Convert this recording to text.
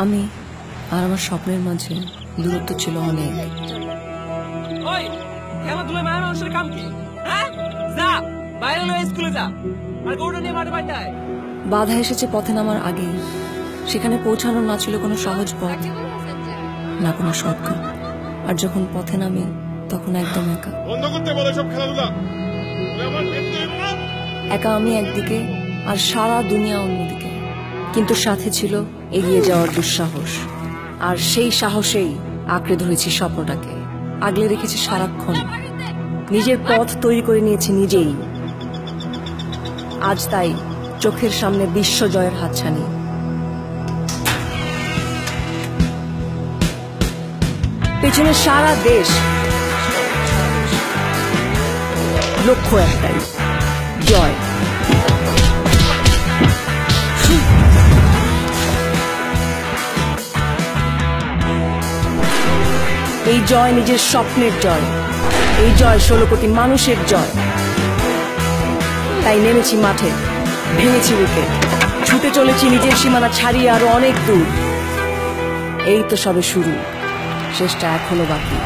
আমি আর আমার স্বপ্নের মাঝে দূরত্ব ছিল অনেক। বাধা এসেছে পথে নামার আগেই। সেখানে পৌঁছানোর না ছিল কোনো সহজ পথ, না কোনো শর্টকাট। আর যখন পথে নামি তখন একদম একা। একা আমি একদিকে আর সারা দুনিয়া অন্যদিকে, কিন্তু সাথে ছিল এগিয়ে যাওয়ার দুঃসাহস। আর সেই সাহসেই আঁকড়ে ধরেছি স্বপ্নটাকে, আগলে রেখেছি সারাক্ষণ। নিজের পথ তৈরি করে নিয়েছি নিজেই। আজ তাই চোখের সামনে বিশ্বজয়ের হাতছানি। পেছনে সারা দেশ, লক্ষ্য একটাই, জয়। এই জয় নিজের স্বপ্নের জয়, এই জয় 16 কোটি মানুষের জয়। তাই নেমেছি মাঠে, ভেঙেছি উইকেট, ছুটে চলেছি নিজের সীমানা ছাড়িয়ে আরো অনেক দূর। এই তো সবে শুরু, শেষটা এখনো বাকি।